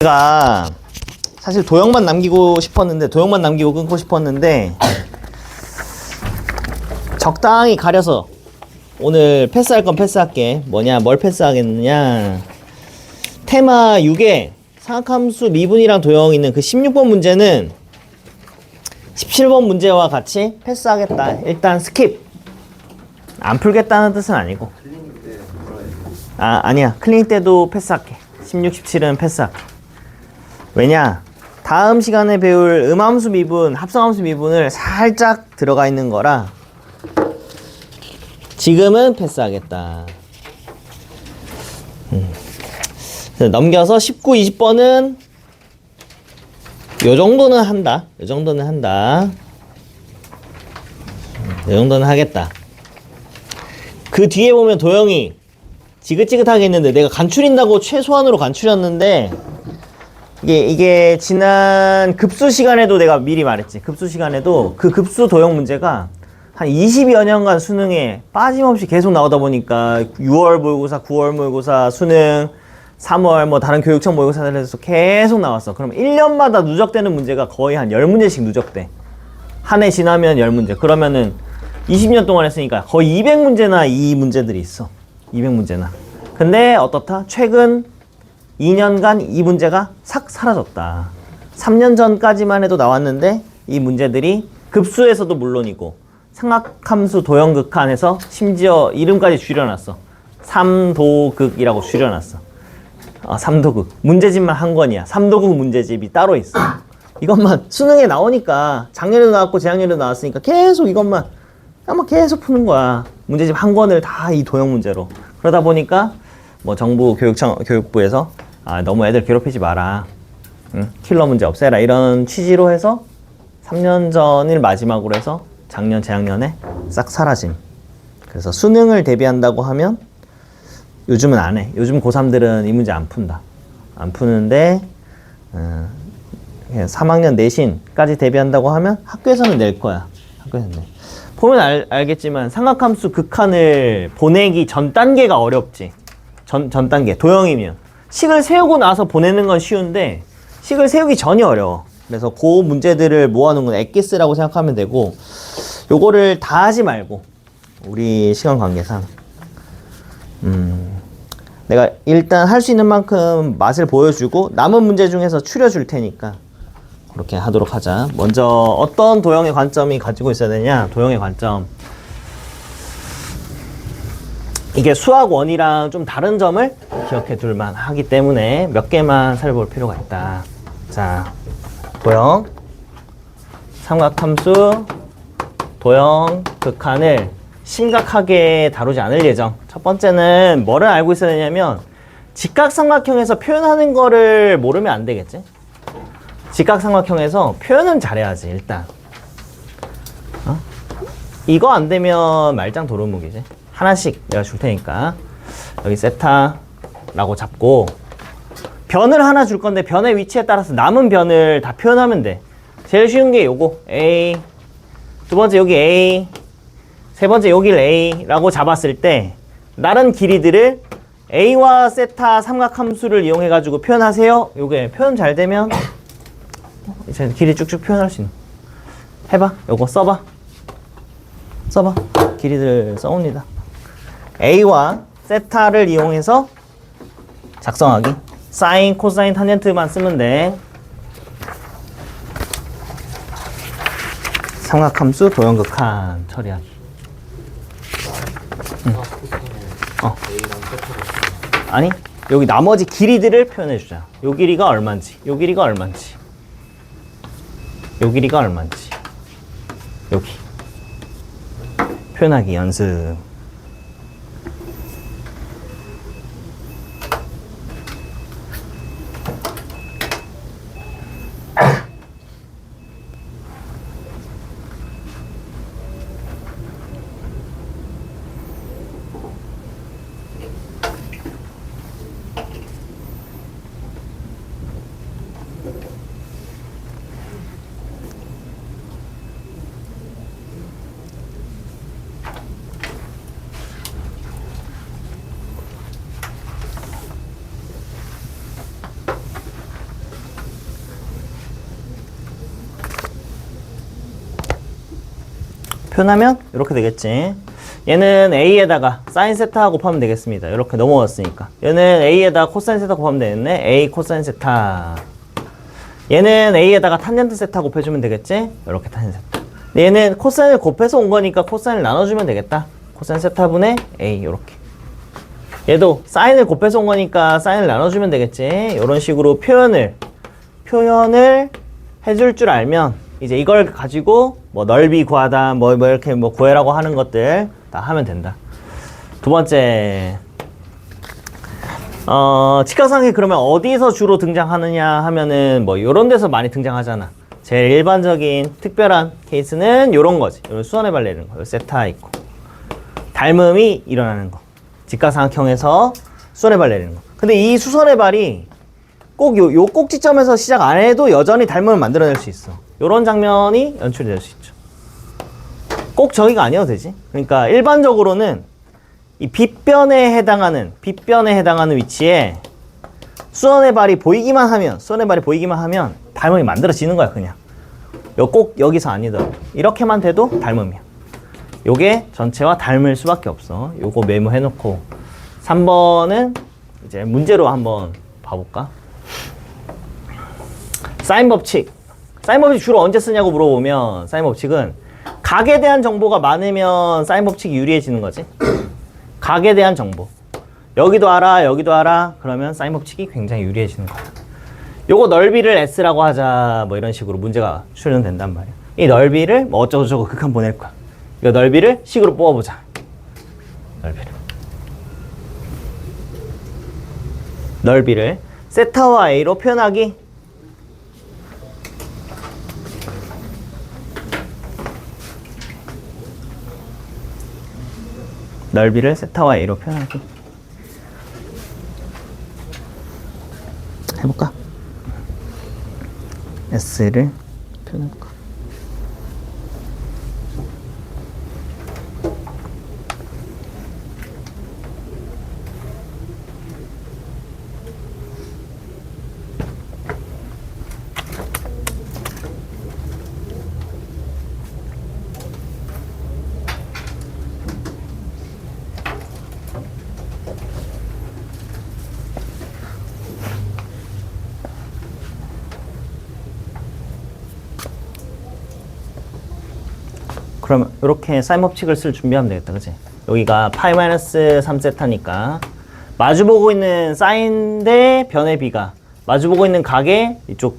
제가 사실 도형만 남기고 싶었는데 도형만 남기고 끊고 싶었는데 적당히 가려서 오늘 패스할 건 패스할게. 뭐냐, 뭘 패스하겠느냐, 테마 6에 삼각함수 미분이랑 도형 있는 그 16번 문제는 17번 문제와 같이 패스하겠다. 일단 스킵. 안 풀겠다는 뜻은 아니고. 아니야. 클리닉 때도 패스할게. 16, 17은 패스할게. 왜냐, 다음 시간에 배울 음함수 미분, 합성함수 미분을 살짝 들어가 있는 거라 지금은 패스하겠다. 넘겨서 19, 20번은 요 정도는 한다. 요 정도는 한다. 요 정도는 하겠다. 그 뒤에 보면 도형이 지긋지긋하게 했는데 내가 간추린다고 최소한으로 간추렸는데 이게 지난 급수 시간에도 내가 미리 말했지. 급수 시간에도 그 급수 도형 문제가 한 20여 년간 수능에 빠짐없이 계속 나오다 보니까 6월 모의고사, 9월 모의고사, 수능, 3월 뭐 다른 교육청 모의고사들에서 계속 나왔어. 그럼 1년마다 누적되는 문제가 거의 한 10문제씩 누적돼. 한 해 지나면 10문제. 그러면은 20년 동안 했으니까 거의 200문제나 이 문제들이 있어. 200문제나. 근데 어떻다? 최근 2년간 이 문제가 싹 사라졌다. 3년 전까지만 해도 나왔는데 이 문제들이 급수에서도 물론이고 삼각함수 도형극한에서 심지어 이름까지 줄여놨어. 삼도극이라고 줄여놨어. 삼도극. 문제집만 한 권이야. 삼도극 문제집이 따로 있어. 이것만 수능에 나오니까 작년에도 나왔고 재작년에도 나왔으니까 계속 이것만 아마 계속 푸는 거야. 문제집 한 권을 다 이 도형 문제로. 그러다 보니까 뭐 정부 교육부에서 너무 애들 괴롭히지 마라. 킬러 문제 없애라. 이런 취지로 해서 3년 전을 마지막으로 해서 작년, 재작년에 싹 사라진. 그래서 수능을 대비한다고 하면 요즘은 안 해. 요즘 고3들은 이 문제 안 푼다. 안 푸는데 3학년 내신까지 대비한다고 하면 학교에서는 낼 거야. 학교에서는 내. 보면 알겠지만 삼각함수 극한을 보내기 전 단계가 어렵지. 전 단계. 도형이면. 식을 세우고 나서 보내는 건 쉬운데 식을 세우기 전이 어려워. 그래서 그 문제들을 모아놓은 건 엑기스라고 생각하면 되고 요거를 다 하지 말고 우리 시간 관계상 내가 일단 할 수 있는 만큼 맛을 보여주고 남은 문제 중에서 추려줄 테니까 그렇게 하도록 하자. 먼저 어떤 도형의 관점이 가지고 있어야 되냐. 도형의 관점. 이게 수학 원이랑 좀 다른 점을 기억해 둘만 하기 때문에 몇 개만 살펴볼 필요가 있다. 자, 도형, 삼각함수, 도형, 극한을 심각하게 다루지 않을 예정. 첫 번째는 뭐를 알고 있어야 되냐면 직각삼각형에서 표현하는 거를 모르면 안 되겠지. 직각삼각형에서 표현은 잘해야지. 일단 이거 안 되면 말짱 도루묵이지. 하나씩 내가 줄 테니까 여기 세타라고 잡고 변을 하나 줄 건데 변의 위치에 따라서 남은 변을 다 표현하면 돼. 제일 쉬운 게 요거 A, 두 번째 여기 A, 세 번째 여길 A라고 잡았을 때 다른 길이들을 A와 세타 삼각함수를 이용해 가지고 표현하세요. 요게 표현 잘 되면 이제 길이 쭉쭉 표현할 수 있는. 해봐. 요거 써봐. 길이들 써옵니다. A와 세타를 이용해서 작성하기. 사인, 코사인, 탄젠트만 쓰면 돼. 삼각함수 도형극한 처리하기. 아니, 여기 나머지 길이들을 표현해주자. 요 길이가 얼만지, 요 길이가 얼만지, 요 길이가 얼만지. 여기 표현하기 연습. 표현하면 이렇게 되겠지. 얘는 A에다가 사인 세타 곱하면 되겠습니다. 이렇게 넘어왔으니까. 얘는 A에다가 코사인 세타 곱하면 되겠네. A 코사인 세타. 얘는 A에다가 탄젠트 세타 곱해주면 되겠지. 이렇게 탄젠트 세타. 얘는 코사인을 곱해서 온 거니까 코사인을 나눠주면 되겠다. 코사인 세타분의 A 이렇게. 얘도 사인을 곱해서 온 거니까 사인을 나눠주면 되겠지. 이런 식으로 표현을 해줄 줄 알면 이제 이걸 가지고 뭐 넓이 구하다 뭐 이렇게 뭐 구해라고 하는 것들 다 하면 된다. 두 번째, 직각삼각형이 그러면 어디서 주로 등장하느냐 하면은 뭐 요런 데서 많이 등장하잖아. 제일 일반적인 특별한 케이스는 요런 거지. 요런 수선의 발 내리는 거. 요 세타 있고 닮음이 일어나는 거. 직각삼각형에서 수선의 발 내리는 거. 근데 이 수선의 발이 꼭 요 꼭지점에서 시작 안 해도 여전히 닮음을 만들어낼 수 있어. 요런 장면이 연출이 될 수 있죠. 꼭 저기가 아니어도 되지. 그러니까 일반적으로는 이 빗변에 해당하는 위치에 수선의 발이 보이기만 하면 닮음이 만들어지는 거야. 그냥 꼭 여기서 아니더라도 이렇게만 돼도 닮음이야. 요게 전체와 닮을 수밖에 없어. 요거 메모해놓고 3번은 이제 문제로 한번 봐볼까? 사인 법칙 주로 언제 쓰냐고 물어보면 사인 법칙은 각에 대한 정보가 많으면 사인 법칙이 유리해지는 거지. 각에 대한 정보. 여기도 알아. 그러면 사인 법칙이 굉장히 유리해지는 거야. 요거 넓이를 S라고 하자. 뭐 이런 식으로 문제가 출연된단 말이야. 이 넓이를 뭐 어쩌고저쩌고 극한 보낼 거야. 이 넓이를 식으로 뽑아보자. 넓이를 세타와 A로 표현하기. 넓이를 세타와 A로 표현하기. 해볼까? S를 표현해볼까? 그럼 이렇게 사인 법칙을 쓸 준비하면 되겠다. 그치? 여기가 파이 마이너스 3세타니까 마주보고 있는 사인 대 변의 비가 마주보고 있는 각의 이쪽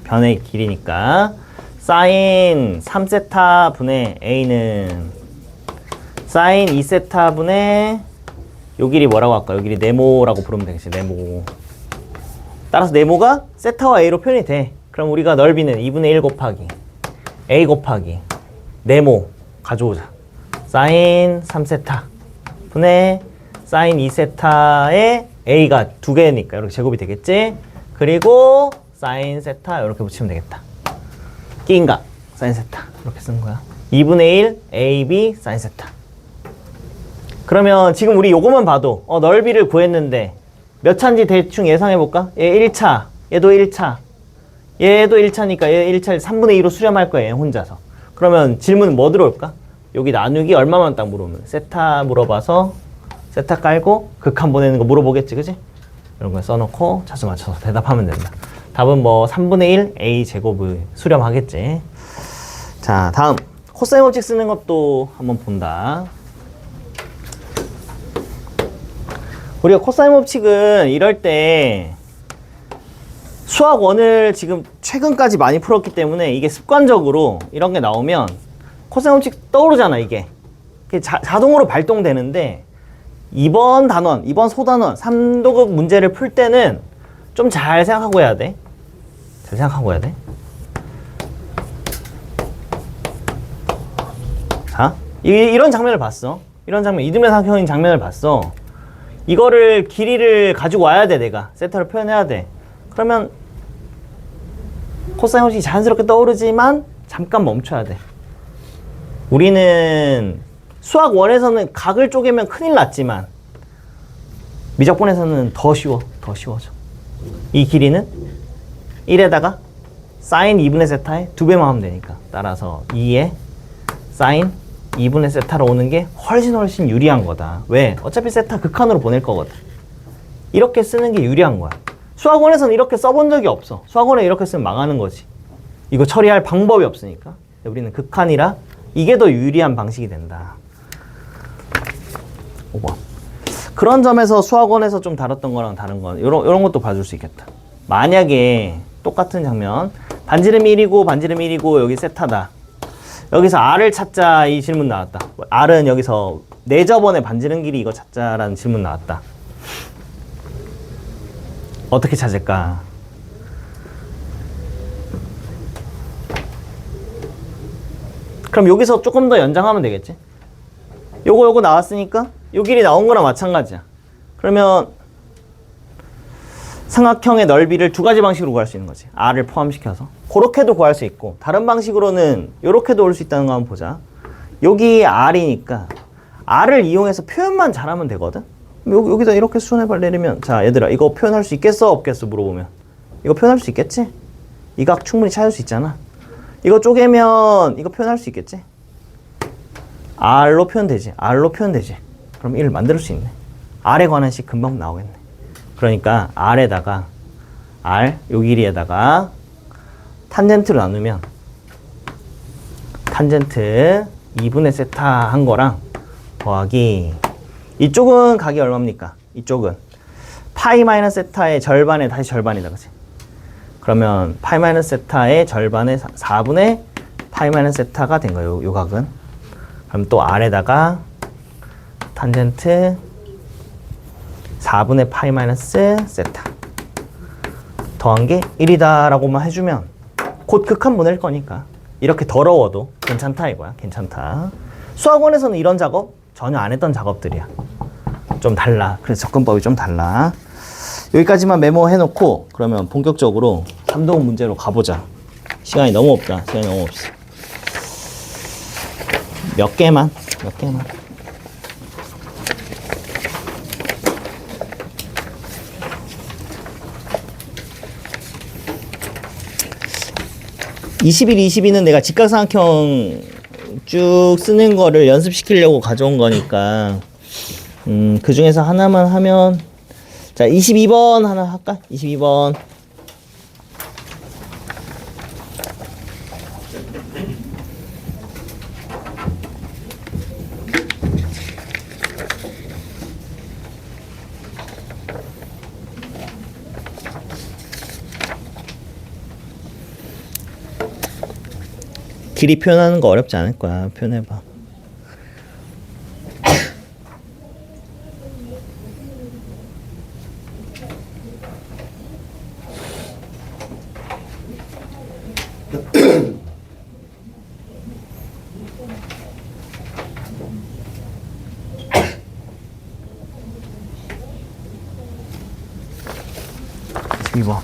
변의 길이니까 사인 3세타 분의 A는 사인 2세타 분의 요 길이 뭐라고 할까? 요 길이 네모라고 부르면 되겠지. 네모. 따라서 네모가 세타와 A로 표현이 돼. 그럼 우리가 넓이는 2분의 1 곱하기 A 곱하기 네모 가져오자. 사인 3세타 분의 사인 2세타에 A가 두 개니까 이렇게 제곱이 되겠지. 그리고 사인 세타 이렇게 붙이면 되겠다. 끼인각 사인 세타 이렇게 쓰는 거야. 2분의 1 AB 사인 세타. 그러면 지금 우리 요거만 봐도 넓이를 구했는데 몇 차인지 대충 예상해볼까? 얘 1차, 얘도 1차, 얘도 1차니까 얘 1차를 3분의 2로 수렴할 거예요. 혼자서. 그러면 질문은 뭐 들어올까? 여기 나누기 얼마만 딱 물어보면 세타 물어봐서 세타 깔고 극한 보내는 거 물어보겠지, 그지? 이런 거 써놓고 차수 맞춰서 대답하면 된다. 답은 뭐 3분의 1 A 제곱을 수렴하겠지. 자, 다음 코사인 법칙 쓰는 것도 한번 본다. 우리가 코사인 법칙은 이럴 때 수학 원을 지금 최근까지 많이 풀었기 때문에 이게 습관적으로 이런 게 나오면 코사인 법칙 떠오르잖아. 이게 자동으로 발동되는데 이번 단원, 이번 소단원 3도급 문제를 풀 때는 좀 잘 생각하고 해야 돼. 잘 생각하고 해야 돼. 자, 이런 장면을 봤어. 이런 장면, 이등변 삼각형인 장면을 봤어. 이거를 길이를 가지고 와야 돼. 내가 세타를 표현해야 돼. 그러면 코사인 법칙이 자연스럽게 떠오르지만 잠깐 멈춰야 돼. 우리는 수학 1에서는 각을 쪼개면 큰일 났지만 미적분에서는 더 쉬워져. 이 길이는 1에다가 사인 2분의 세타의 2배만 하면 되니까 따라서 2의 사인 2분의 세타로 오는 게 훨씬 유리한 거다. 왜? 어차피 세타 극한으로 보낼 거거든. 이렇게 쓰는 게 유리한 거야. 수학원에서는 이렇게 써본 적이 없어. 수학원에 이렇게 쓰면 망하는 거지. 이거 처리할 방법이 없으니까. 우리는 극한이라 이게 더 유리한 방식이 된다. 5번. 그런 점에서 수학원에서 좀 다뤘던 거랑 다른 건 이런 것도 봐줄 수 있겠다. 만약에 똑같은 장면, 반지름이 1이고 반지름이 1이고 여기 세타다. 여기서 R을 찾자 이 질문 나왔다. R은 여기서 내저번의 반지름 길이 이거 찾자라는 질문 나왔다. 어떻게 찾을까? 그럼 여기서 조금 더 연장하면 되겠지? 요거 나왔으니까 요 길이 나온 거랑 마찬가지야. 그러면 삼각형의 넓이를 두 가지 방식으로 구할 수 있는 거지. R을 포함시켜서. 그렇게도 구할 수 있고 다른 방식으로는 요렇게도 올 수 있다는 거 한번 보자. 여기 R이니까 R을 이용해서 표현만 잘하면 되거든? 여기다 이렇게 수선해버리면 자 얘들아 이거 표현할 수 있겠어 없겠어 물어보면 이거 표현할 수 있겠지? 이 각 충분히 찾을 수 있잖아. 이거 쪼개면 이거 표현할 수 있겠지? R로 표현되지. R로 표현되지. 그럼 1을 만들 수 있네. R에 관한 식 금방 나오겠네. 그러니까 R에다가 R 요 길이에다가 탄젠트로 나누면 탄젠트 2분의 세타 한 거랑 더하기 이쪽은 각이 얼마입니까? 이쪽은 파이 마이너스 세타의 절반에 다시 절반이다. 그치? 그러면 파이 마이너스 세타의 절반에 4분의 파이 마이너스 세타가 된 거예요. 요 각은. 그럼 또 R에다가 탄젠트 4분의 파이 마이너스 세타 더한 게 1이다 라고만 해주면 곧 극한 보낼 거니까 이렇게 더러워도 괜찮다 이거야. 괜찮다. 수학원에서는 이런 작업 전혀 안 했던 작업들이야. 좀 달라. 그래서 접근법이 좀 달라. 여기까지만 메모해 놓고 그러면 본격적으로 3동 문제로 가보자. 시간이 너무 없다. 시간이 너무 없어. 몇 개만. 21, 22는 내가 직각삼각형 쭉 쓰는 거를 연습시키려고 가져온 거니까 그 중에서 하나만 하면 자 22번 하나 할까? 22번 길이 표현하는 거 어렵지 않을 거야. 표현해봐. 이번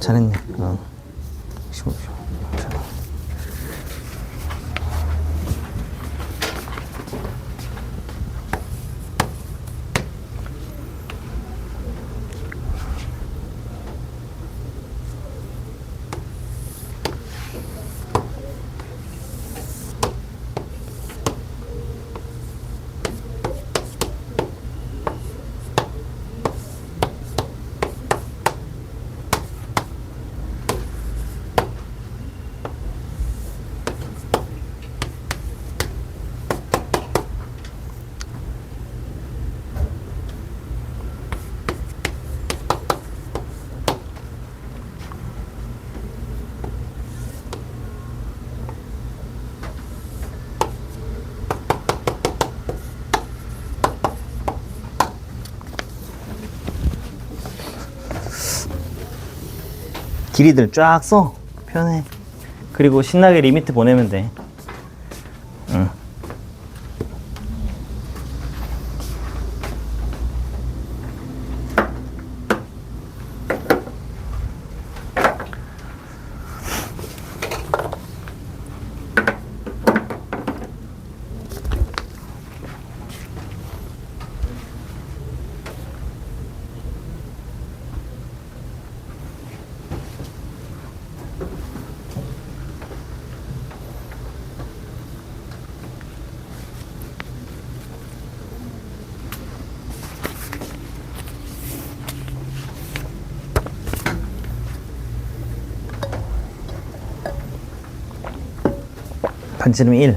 잘했네. 15. 길이들 쫙 써. 표현해. 그리고 신나게 리미트 보내면 돼. 반지름 1.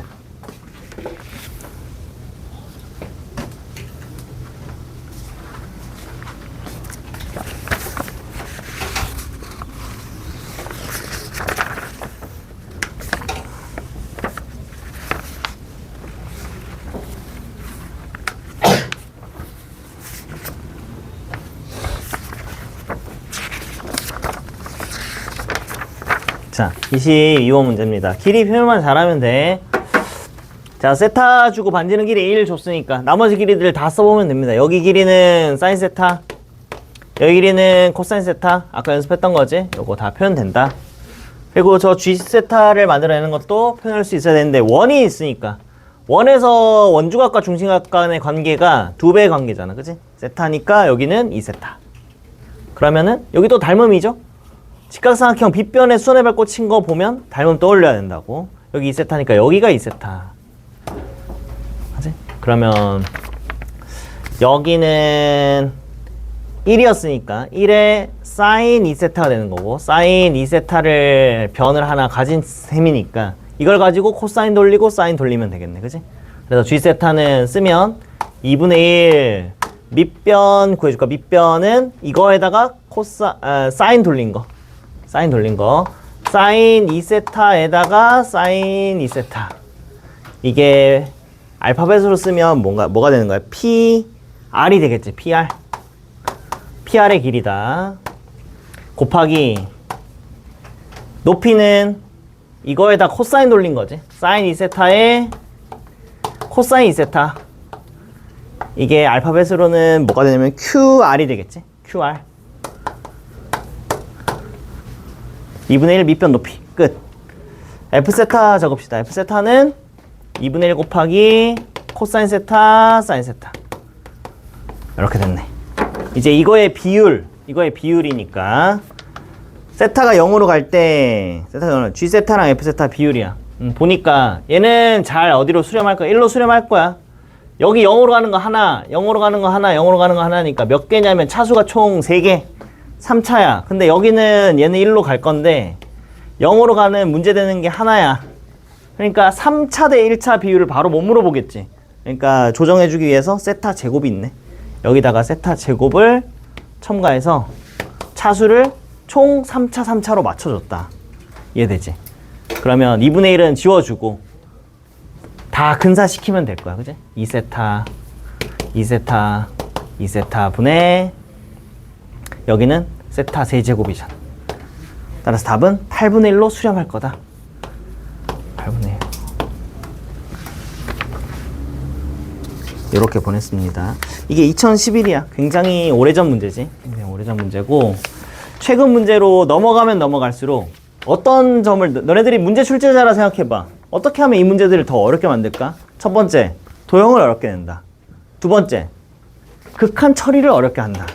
자, 22번 문제입니다. 길이 표현만 잘하면 돼. 자, 세타 주고 반지름 길이 1 줬으니까 나머지 길이들 다 써보면 됩니다. 여기 길이는 사인 세타, 여기 길이는 코사인 세타, 아까 연습했던 거지? 요거 다 표현된다. 그리고 저 G 세타를 만들어내는 것도 표현할 수 있어야 되는데 원이 있으니까, 원에서 원주각과 중심각 간의 관계가 2배의 관계잖아, 그치? 세타니까 여기는 2세타. 그러면은 여기도 닮음이죠? 직각삼각형 빗변에 수선의 꽂힌 거 보면 닮음 떠올려야 된다고. 여기 2세타니까 여기가 2세타. 맞지? 그러면 여기는 1이었으니까 1에 사인 2세타가 되는 거고, 사인 2세타를 변을 하나 가진 셈이니까 이걸 가지고 코사인 돌리고 사인 돌리면 되겠네, 그치? 그래서 G세타는 쓰면 2분의 1 밑변 구해줄까? 밑변은 이거에다가 사인 돌린 거, 사인 돌린 거, 사인 2세타에다가 사인 2세타. 이게 알파벳으로 쓰면 뭐가 되는 거야? PR이 되겠지, PR. PR의 길이다. 곱하기 높이는 이거에다 코사인 돌린 거지. 사인 2세타에 코사인 2세타. 이게 알파벳으로는 뭐가 되냐면 QR이 되겠지. QR. 2분의 1 밑변 높이. 끝. F세타 적읍시다. F세타는 2분의 1 곱하기 코사인 세타, 사인 세타. 이렇게 됐네. 이제 이거의 비율이니까 세타가 0으로 갈 때 G세타랑 F세타 비율이야. 보니까 얘는 잘 어디로 수렴할 거야? 1로 수렴할 거야. 여기 0으로 가는 거 하나, 0으로 가는 거 하나, 0으로 가는 거 하나니까 몇 개냐면 차수가 총 3개. 3차야. 근데 여기는 얘는 1로 갈 건데 0으로 가는 문제되는 게 하나야. 그러니까 3차 대 1차 비율을 바로 못 물어보겠지. 그러니까 조정해주기 위해서 세타 제곱이 있네. 여기다가 세타 제곱을 첨가해서 차수를 총 3차 3차로 맞춰줬다. 이해되지? 그러면 2분의 1은 지워주고 다 근사시키면 될 거야, 그지? 2세타 2세타 2세타 분의 여기는 세타 세제곱이잖아. 따라서 답은 8분의 1로 수렴할 거다. 8분의 1. 이렇게 보냈습니다. 이게 2011이야. 굉장히 오래전 문제지. 굉장히 오래전 문제고, 최근 문제로 넘어가면 넘어갈수록 어떤 점을, 너네들이 문제 출제자라 생각해봐. 어떻게 하면 이 문제들을 더 어렵게 만들까? 첫 번째, 도형을 어렵게 낸다. 두 번째, 극한 처리를 어렵게 한다.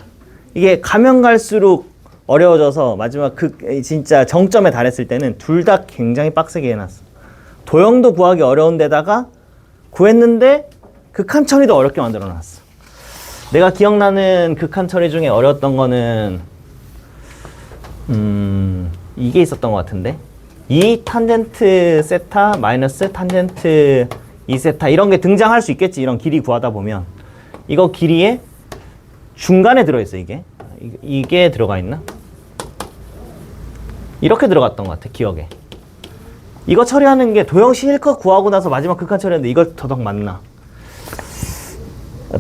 이게 가면 갈수록 어려워져서 마지막 진짜 정점에 달했을 때는 둘 다 굉장히 빡세게 해놨어. 도형도 구하기 어려운 데다가 구했는데 극한 처리도 어렵게 만들어놨어. 내가 기억나는 극한 처리 중에 어려웠던 거는 이게 있었던 것 같은데, 2 탄젠트 세타 마이너스 탄젠트 2세타 이런 게 등장할 수 있겠지. 이런 길이 구하다 보면 이거 길이에 중간에 들어있어. 이게 들어가 있나? 이렇게 들어갔던 것 같아, 기억에. 이거 처리하는 게 도형 실컷 구하고 나서 마지막 극한 처리했는데 이걸 더덕 맞나?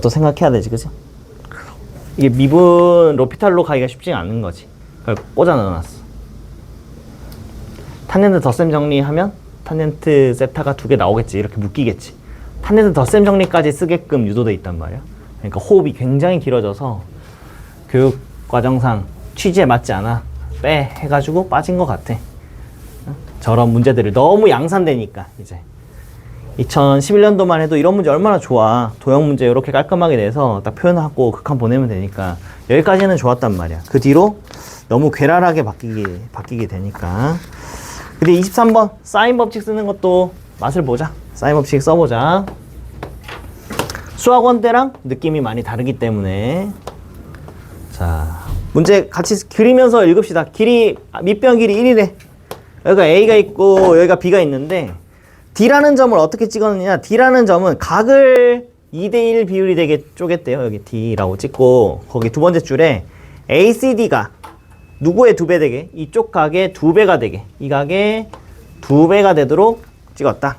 또 생각해야 되지, 그치? 이게 미분 로피탈로 가기가 쉽지 않은 거지. 그걸 꽂아 넣어놨어. 탄젠트 덧셈 정리하면 탄젠트 세타가 2개 나오겠지. 이렇게 묶이겠지. 탄젠트 덧셈 정리까지 쓰게끔 유도돼 있단 말이야. 그러니까 호흡이 굉장히 길어져서 교육 과정상 취지에 맞지 않아. 빼 해가지고 빠진 것 같아. 저런 문제들을 너무 양산되니까. 이제 2011년도만 해도 이런 문제 얼마나 좋아. 도형 문제 이렇게 깔끔하게 내서 딱 표현하고 극한 보내면 되니까 여기까지는 좋았단 말이야. 그 뒤로 너무 괴랄하게 바뀌게 되니까. 근데 23번 사인 법칙 쓰는 것도 맛을 보자. 사인 법칙 써보자. 수학원 때랑 느낌이 많이 다르기 때문에. 자, 문제 같이 그리면서 읽읍시다. 밑변 길이 1이래. 여기가 A가 있고 여기가 B가 있는데 D라는 점을 어떻게 찍었느냐. D라는 점은 각을 2대1 비율이 되게 쪼갰대요. 여기 D라고 찍고 거기 두 번째 줄에 ACD가 누구의 2배 되게? 이쪽 각의 2배가 되게, 이 각의 2배가 되도록 찍었다.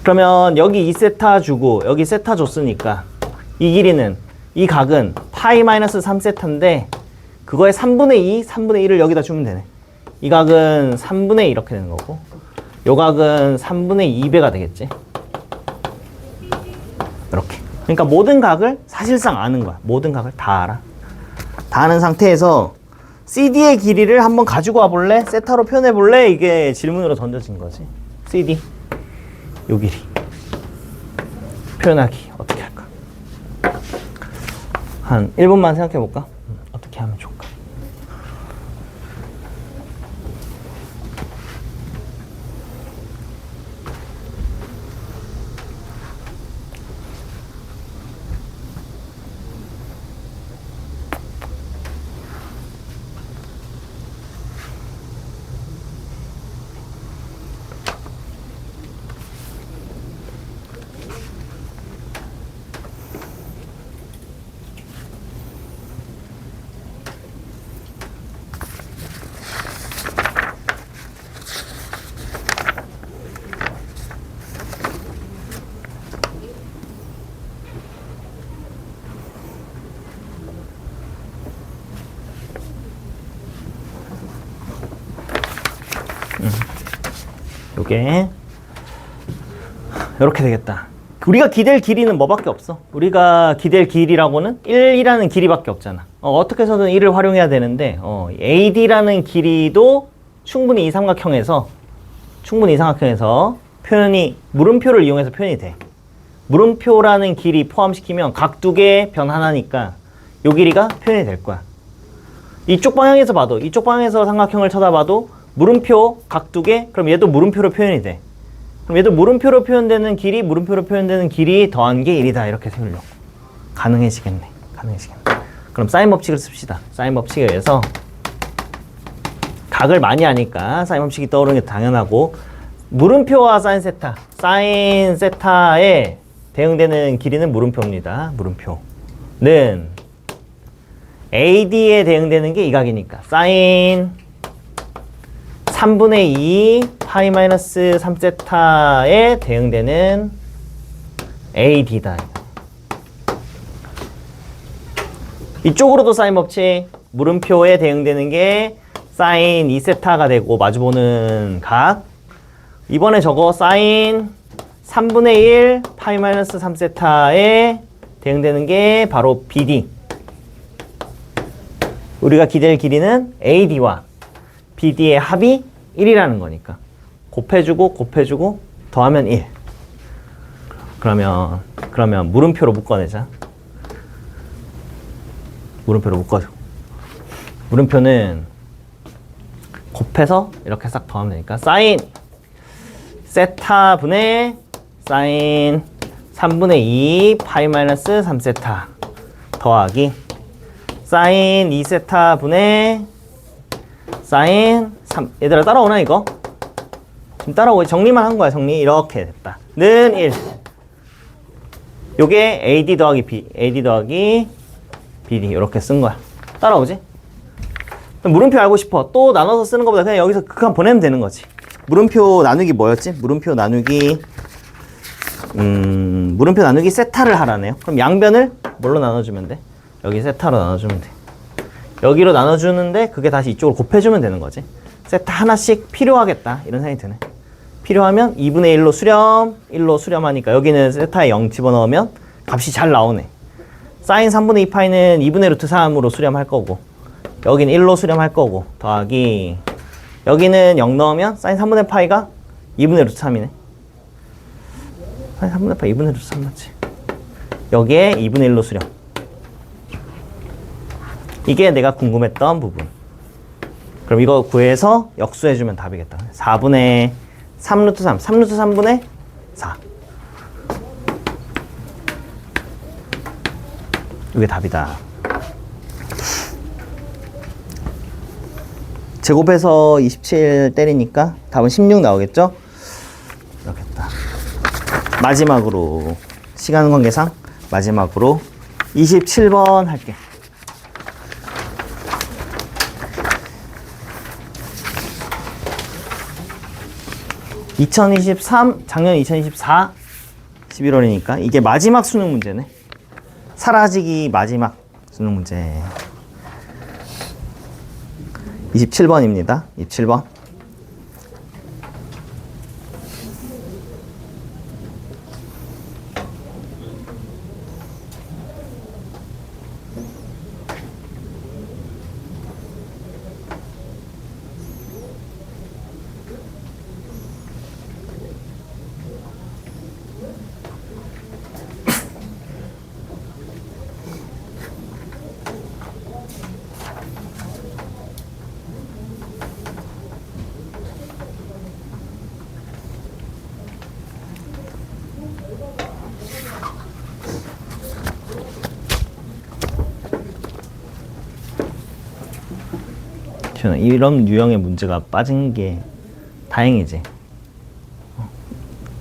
그러면 여기 2세타 주고 여기 세타 줬으니까 이 길이는, 이 각은 파이 마이너스 3세타인데 그거의 3분의 2, 3분의 1을 여기다 주면 되네. 이 각은 3분의 2 이렇게 되는 거고 요 각은 3분의 2배가 되겠지. 이렇게. 그러니까 모든 각을 사실상 아는 거야. 모든 각을 다 알아. 다 아는 상태에서 CD의 길이를 한번 가지고 와볼래? 세타로 표현해볼래? 이게 질문으로 던져진 거지. CD 요 길이 표현하기 어떻게 할까? 한 1분만 생각해볼까? 어떻게 하면 좋을까? 요게 이렇게 되겠다. 우리가 기댈 길이는 뭐밖에 없어. 우리가 기댈 길이라고는 1이라는 길이밖에 없잖아. 어떻게 해서든 1을 활용해야 되는데 AD라는 길이도 충분히 이 삼각형에서 표현이, 물음표를 이용해서 표현이 돼. 물음표라는 길이 포함시키면 각 2개 변 하나니까 요 길이가 표현이 될 거야. 이쪽 방향에서 봐도, 이쪽 방향에서 삼각형을 쳐다봐도 물음표 각 2개, 그럼 얘도 물음표로 표현이 돼. 그럼 얘도 물음표로 표현되는 길이, 물음표로 표현되는 길이 더한 게 1이다. 이렇게 세우려고. 가능해지겠네. 그럼 사인 법칙을 씁시다. 사인 법칙에 의해서 각을 많이 하니까 사인 법칙이 떠오르는 게 당연하고, 물음표와 사인 세타에 대응되는 길이는 물음표입니다. 물음표는 AD에 대응되는 게 이 각이니까 사인 3분의 2 파이 마이너스 3세타에 대응되는 AD다. 이쪽으로도 사인 법칙, 물음표에 대응되는 게 사인 2세타가 되고 마주보는 각. 이번에 저거 사인 3분의 1 파이 마이너스 3세타에 대응되는 게 바로 BD. 우리가 기댈 길이는 AD와 BD의 합이 1이라는 거니까 곱해주고 더하면 1. 그러면 물음표로 묶어내자. 물음표는 곱해서 이렇게 싹 더하면 되니까 사인 세타 분의 사인 3분의 2 파이 마이너스 3세타 더하기 사인 2세타 분의 사인 3. 얘들아 따라오나 이거? 지금 따라오고 정리만 한 거야. 정리 이렇게 됐다. 는 1. 요게 AD 더하기 BD 이렇게 쓴 거야. 따라오지? 물음표 알고 싶어. 또 나눠서 쓰는 것보다 그냥 여기서 그냥 보내면 되는 거지. 물음표 나누기 뭐였지? 물음표 나누기 세타를 하라네요. 그럼 양변을 뭘로 나눠주면 돼? 여기 세타로 나눠주면 돼. 여기로 나눠주는데 그게 다시 이쪽으로 곱해주면 되는 거지. 세타 하나씩 필요하겠다 이런 생각이 드네. 필요하면 2분의 1로 수렴하니까 여기는 세타에 0 집어넣으면 값이 잘 나오네. 사인 3분의 2 파이는 2분의 루트 3으로 수렴할 거고 여기는 1로 수렴할 거고 더하기 여기는 0 넣으면 사인 3분의 파이가 2분의 루트 3이네. 사인 3분의 파이 2분의 루트 3 맞지? 여기에 2분의 1로 수렴. 이게 내가 궁금했던 부분. 그럼 이거 구해서 역수해주면 답이겠다. 4분의 3 루트 3. 3 루트 3분의 4. 이게 답이다. 제곱해서 27 때리니까 답은 16 나오겠죠? 이렇게 딱. 마지막으로 시간 관계상 마지막으로 27번 할게. 2023, 작년 2024 11월이니까 이게 마지막 수능 문제네. 사라지기 마지막 수능 문제. 27번입니다. 27번. 이런 유형의 문제가 빠진 게 다행이지.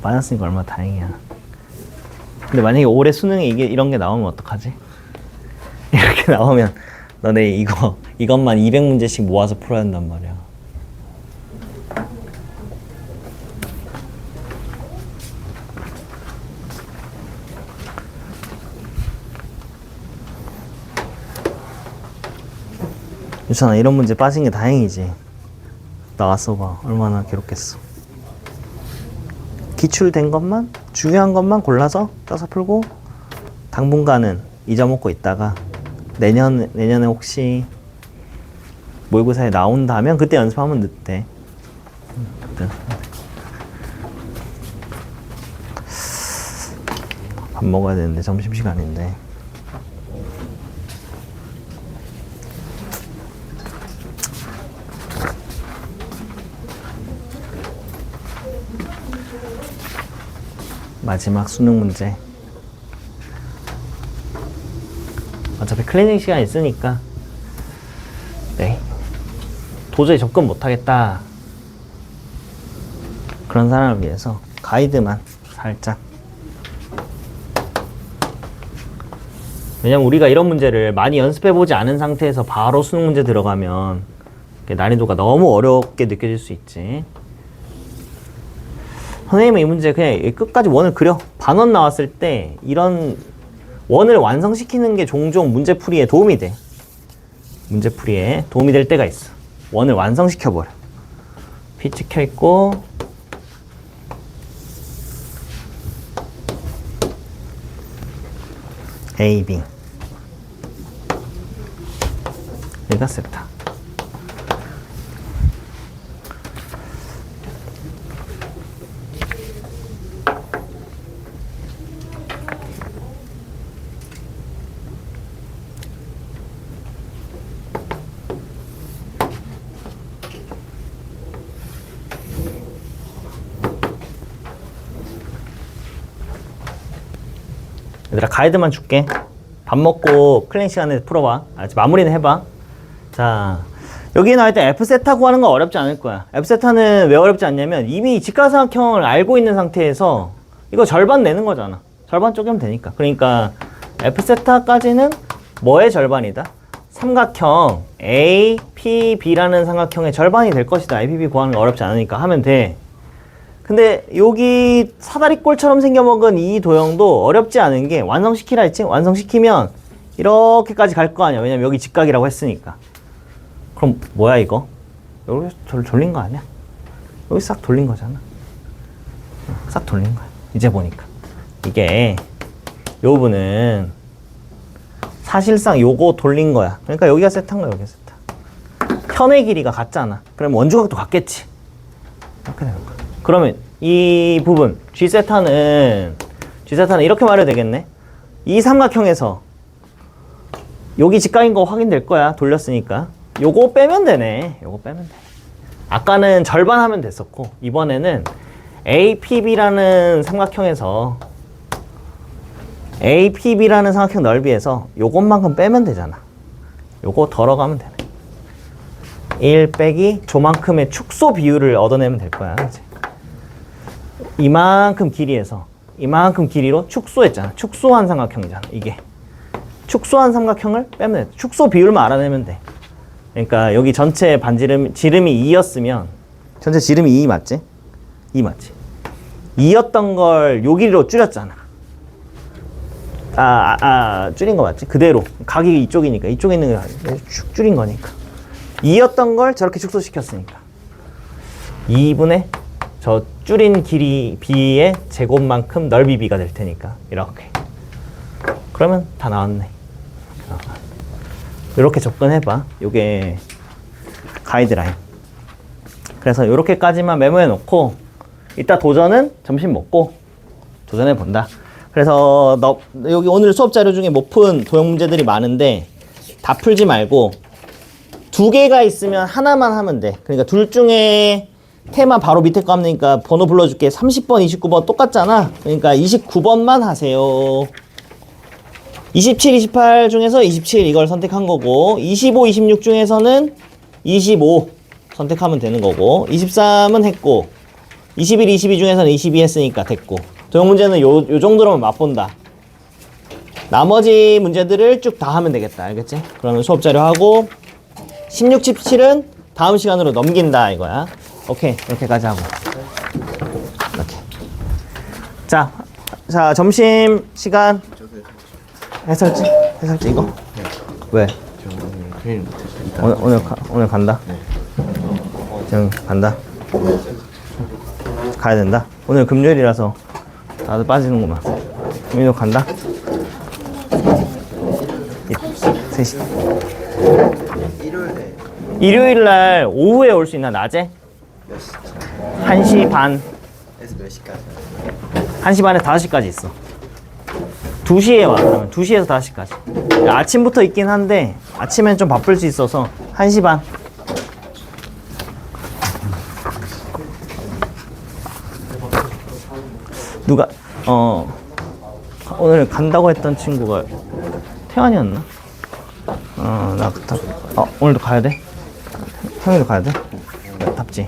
빠졌으니까 얼마나 다행이야. 근데 만약에 올해 수능에 이런 게 나오면 어떡하지? 이렇게 나오면 너네 이것만 200문제씩 모아서 풀어야 한단 말이야. 유찬아, 이런 문제 빠진 게 다행이지. 나왔어 봐. 얼마나 괴롭겠어. 기출된 것만, 중요한 것만 골라서 떠서 풀고 당분간은 잊어먹고 있다가 내년에 혹시 모의고사에 나온다면 그때 연습하면 늦대. 밥 먹어야 되는데 점심시간인데. 마지막 수능 문제. 어차피 클리닝 시간 있으니까 네, 도저히 접근 못하겠다 그런 사람을 위해서 가이드만 살짝. 왜냐면 우리가 이런 문제를 많이 연습해보지 않은 상태에서 바로 수능 문제 들어가면 난이도가 너무 어렵게 느껴질 수 있지. 선생님은 이 문제 그냥 끝까지 원을 그려. 반원 나왔을 때 이런 원을 완성시키는 게 종종 문제풀이에 도움이 돼. 문제풀이에 도움이 될 때가 있어. 원을 완성시켜버려. P 찍혀있고 A, B 얘가 세타. 얘들아, 가이드만 줄게. 밥 먹고 클리닝 시간에 풀어봐. 알았지? 마무리는 해봐. 자, 여기 나올 때 F세타 구하는 거 어렵지 않을 거야. F세타는 왜 어렵지 않냐면 이미 직각삼각형을 알고 있는 상태에서 이거 절반 내는 거잖아. 절반 쪼개면 되니까. 그러니까 F세타까지는 뭐의 절반이다? 삼각형 APB라는 삼각형의 절반이 될 것이다. APB 구하는 거 어렵지 않으니까 하면 돼. 근데 여기 사다리꼴처럼 생겨먹은 이 도형도 어렵지 않은 게 완성시키라 했지? 완성시키면 이렇게까지 갈 거 아니야. 왜냐면 여기 직각이라고 했으니까. 그럼 뭐야 이거? 여기 돌린 거 아니야? 여기 싹 돌린 거잖아. 싹 돌린 거야. 이제 보니까 이게 요 부분은 사실상 요거 돌린 거야. 그러니까 여기가 세타인 거야. 여기가 세타. 현의 길이가 같잖아. 그럼 원주각도 같겠지. 이렇게 되는 거야. 그러면 이 부분 G세타는 이렇게 말해도 되겠네. 이 삼각형에서 여기 직각인 거 확인될 거야. 돌렸으니까 요거 빼면 되네. 요거 빼면 돼. 아까는 절반 하면 됐었고 이번에는 APB라는 삼각형에서 APB라는 삼각형 넓이에서 요것만큼 빼면 되잖아. 요거 덜어가면 되네. 1 빼기 조만큼의 축소 비율을 얻어내면 될 거야. 그치? 이만큼 길이에서 이만큼 길이로 축소했잖아. 축소한 삼각형이잖아. 이게 축소한 삼각형을 빼면 돼. 축소 비율만 알아내면 돼. 그러니까 여기 전체 지름이 2였으면 전체 지름이 2 맞지? 2 맞지? 2였던 걸 요 길이로 줄였잖아. 줄인 거 맞지? 그대로 각이 이쪽이니까 이쪽에 있는 게 쭉 줄인 거니까 2였던 걸 저렇게 축소시켰으니까 2분의 저 줄인 길이 b의 제곱만큼 넓이 b가 될 테니까 이렇게. 그러면 다 나왔네. 이렇게 접근해봐. 요게 가이드라인. 그래서 이렇게까지만 메모해 놓고 이따 도전은 점심 먹고 도전해 본다. 그래서 여기 오늘 수업 자료 중에 못 푼 도형 문제들이 많은데 다 풀지 말고 2개가 있으면 하나만 하면 돼. 그러니까 둘 중에 테마 바로 밑에 거 하니까 번호 불러줄게. 30번, 29번 똑같잖아. 그러니까 29번만 하세요. 27, 28 중에서 27 이걸 선택한 거고 25, 26 중에서는 25 선택하면 되는 거고 23은 했고 21, 22 중에서는 22 했으니까 됐고 도형 문제는 요 정도로만 맛본다. 나머지 문제들을 쭉 다 하면 되겠다. 알겠지? 그러면 수업 자료 하고 16, 17은 다음 시간으로 넘긴다 이거야. 오케이. 이렇게까지 하고 이렇게. 자 점심 시간 해설지 이거? 네. 왜? 저 오늘 토요일 못해서 오늘 간다? 네. 지금 간다? 가야 된다? 오늘 금요일이라서 다들 빠지는구만. 민호 간다? 3시. 일요일 날 오후에 올 수 있나? 낮에? 몇 시죠? 1시 반. 에서 몇 시까지? 1시 반에 5시까지 있어. 2시에 와. 그러면 2시에서 5시까지. 아침부터 있긴 한데 아침엔 좀 바쁠 수 있어서 1시 반. 누가 오늘 간다고 했던 친구가 태환이었나? 나부터 오늘도 가야 돼? 형이도 가야 돼? 답지?